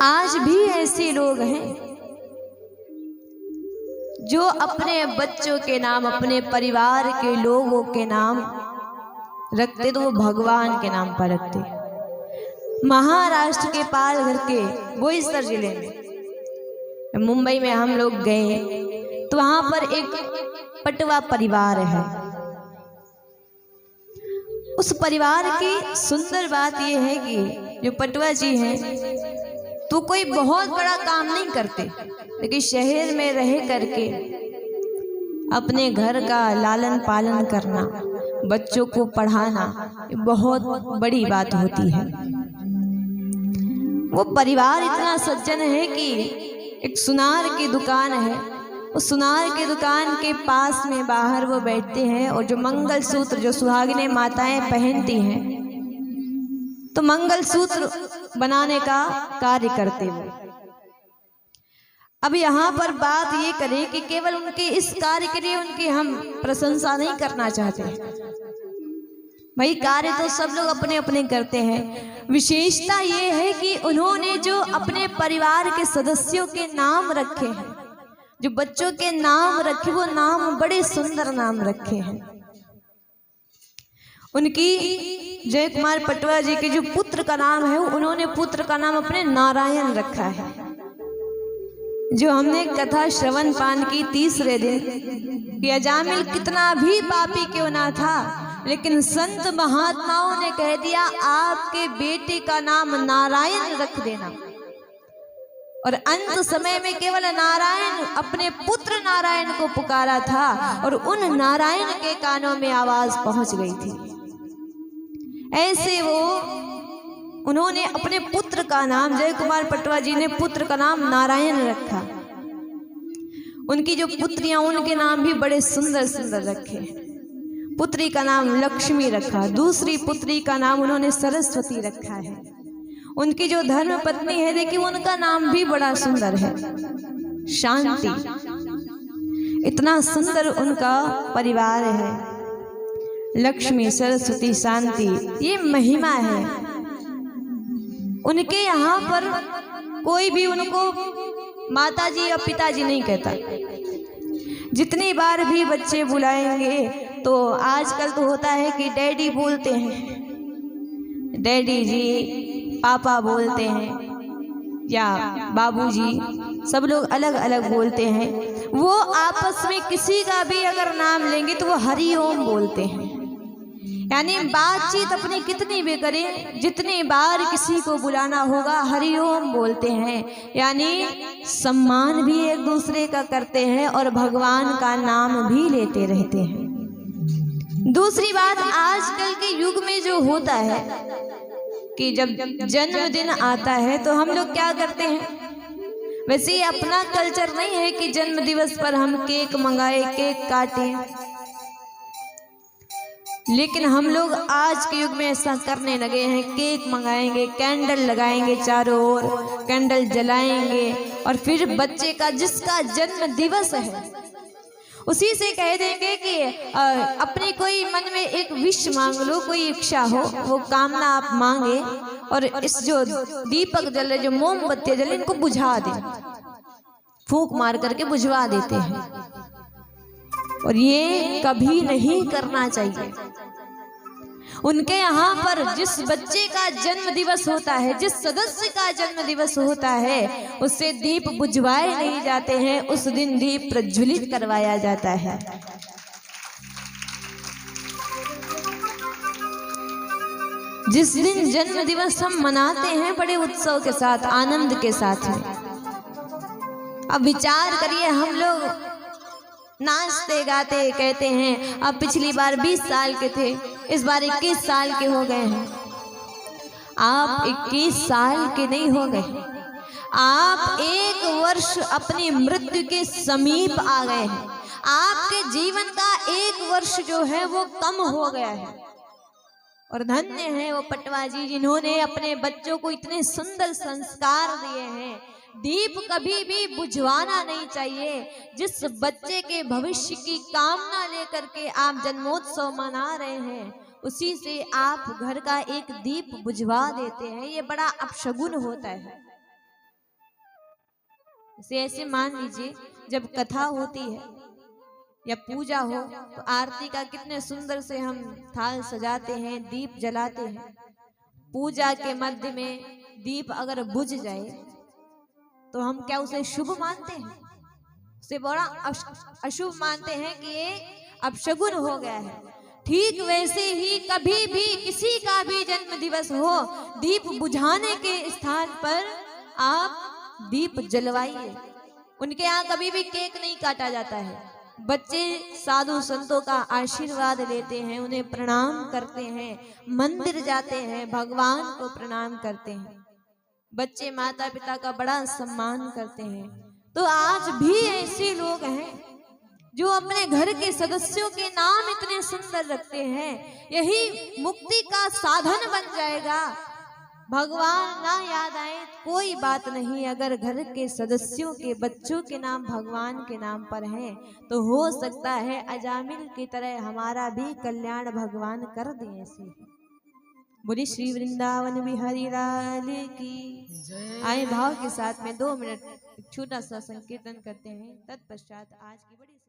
आज भी ऐसे लोग हैं जो अपने बच्चों के नाम, अपने परिवार के लोगों के नाम रखते तो वो भगवान के नाम पर रखते। महाराष्ट्र के पालघर के बोईसर जिले में, मुंबई में हम लोग गए तो वहां पर एक पटवा परिवार है। उस परिवार की सुंदर बात यह है कि जो पटवा जी हैं तो कोई बहुत बड़ा काम नहीं करते, लेकिन शहर में रह करके अपने घर का लालन पालन करना, बच्चों को पढ़ाना बहुत बड़ी बात होती है। वो परिवार इतना सज्जन है कि एक सुनार की दुकान है, उस सुनार की दुकान के पास में बाहर वो बैठते हैं और जो मंगलसूत्र जो सुहागिनें माताएं पहनती हैं तो मंगलसूत्र बनाने का कार्य करते हुए। अब यहाँ पर बात ये करें कि केवल उनके इस कार्य के लिए उनकी हम प्रशंसा नहीं करना चाहते, भाई कार्य तो सब लोग अपने अपने करते हैं। विशेषता ये है कि उन्होंने जो अपने परिवार के सदस्यों के नाम रखे हैं, जो बच्चों के नाम रखे, वो नाम बड़े सुंदर नाम रखे हैं। उनकी जय कुमार पटवा जी के जो पुत्र का नाम है, उन्होंने पुत्र का नाम अपने नारायण रखा है। जो हमने कथा श्रवण पान की तीसरे दिन कि अजामिल कितना भी पापी क्यों ना था, लेकिन संत महात्माओं ने कह दिया आपके बेटे का नाम नारायण रख देना। और अंत समय में केवल नारायण, अपने पुत्र नारायण को पुकारा था और उन नारायण के कानों में आवाज पहुंच गई थी। ऐसे वो उन्होंने अपने पुत्र का नाम, जय कुमार पटवा जी ने पुत्र का नाम नारायण रखा। उनकी जो पुत्रियां, उनके नाम भी बड़े सुंदर सुंदर रखे। पुत्री का नाम लक्ष्मी रखा, दूसरी पुत्री का नाम उन्होंने सरस्वती रखा है। उनकी जो धर्म पत्नी है, देखिए उनका नाम भी बड़ा सुंदर है, शांति। इतना सुंदर उनका परिवार है, लक्ष्मी, सरस्वती, शांति, ये महिमा है। उनके यहाँ पर कोई भी उनको माताजी या पिताजी नहीं कहता। जितनी बार भी बच्चे बुलाएंगे तो आजकल तो होता है कि डैडी बोलते हैं, डैडी जी, पापा बोलते हैं या बाबूजी, सब लोग अलग अलग बोलते हैं। वो आपस में किसी का भी अगर नाम लेंगे तो वो हरि ओम बोलते हैं। यानी बातचीत अपनी कितनी भी करें, जितनी बार किसी को बुलाना होगा हरि ओम बोलते हैं। यानी सम्मान भी एक दूसरे का करते हैं और भगवान का नाम भी लेते रहते हैं। दूसरी बात, आजकल के युग में जो होता है कि जब जन्मदिन आता है तो हम लोग क्या करते हैं, वैसे ये अपना कल्चर नहीं है कि जन्म दिवस पर हम केक मंगाए, केक काटें, लेकिन हम लोग आज के युग में ऐसा करने लगे हैं। केक मंगाएंगे, कैंडल लगाएंगे, चारों ओर कैंडल जलाएंगे और फिर बच्चे का जिसका जन्म दिवस है उसी से कह देंगे कि अपनी कोई मन में एक विश मांग लो, कोई इच्छा हो, वो कामना आप मांगे और इस जो दीपक जले, जो मोमबत्ती जले, इनको बुझा दें, फूंक मार करके बुझवा देते हैं। और ये कभी नहीं करना चाहिए। उनके यहाँ पर जिस बच्चे का जन्म दिवस होता है, जिस सदस्य का जन्म दिवस होता है, उससे दीप बुझवाए नहीं जाते हैं, उस दिन दीप प्रज्वलित करवाया जाता है। जिस दिन जन्म दिवस हम मनाते हैं बड़े उत्सव के साथ, आनंद के साथ में। अब विचार करिए, हम लोग नाचते गाते कहते हैं अब पिछली बार 20 साल के थे, इस बार 21 साल के हो गए हैं। आप 21 साल के नहीं हो गए, आप 1 वर्ष अपनी मृत्यु के समीप आ गए हैं। आपके जीवन का 1 वर्ष जो है वो कम हो गया है। और धन्य है वो पटवा जी जिन्होंने अपने बच्चों को इतने सुंदर संस्कार दिए हैं। दीप कभी भी बुझवाना नहीं चाहिए। जिस बच्चे के भविष्य की कामना लेकर के आप जन्मोत्सव मना रहे हैं, उसी से आप घर का एक दीप बुझवा देते हैं, ये बड़ा अपशगुन होता है। ऐसे मान लीजिए जब कथा होती है या पूजा हो तो आरती का कितने सुंदर से हम थाल सजाते हैं, दीप जलाते हैं। पूजा के मध्य में दीप अगर बुझ जाए तो हम क्या उसे शुभ मानते हैं? उसे बड़ा अशुभ मानते हैं कि ये अपशगुन हो गया है। ठीक वैसे ही कभी भी किसी का भी जन्म दिवस हो, दीप बुझाने के स्थान पर आप दीप जलवाइए। उनके यहाँ कभी भी केक नहीं काटा जाता है। बच्चे साधु संतों का आशीर्वाद लेते हैं, उन्हें प्रणाम करते हैं, मंदिर जाते हैं, भगवान को प्रणाम करते हैं। बच्चे माता पिता का बड़ा सम्मान करते हैं। तो आज भी ऐसे लोग हैं जो अपने घर के सदस्यों के नाम इतने सुंदर रखते हैं। यही मुक्ति का साधन बन जाएगा। भगवान ना याद आए कोई बात नहीं, अगर घर के सदस्यों के बच्चों के नाम भगवान के नाम पर हैं तो हो सकता है अजामिल की तरह हमारा भी कल्याण भगवान कर दें। ऐसे बोली श्री वृंदावन बिहारी लाल की। आए भाव के साथ में 2 मिनट छोटा सा संकीर्तन करते हैं, तत्पश्चात आज की बड़ी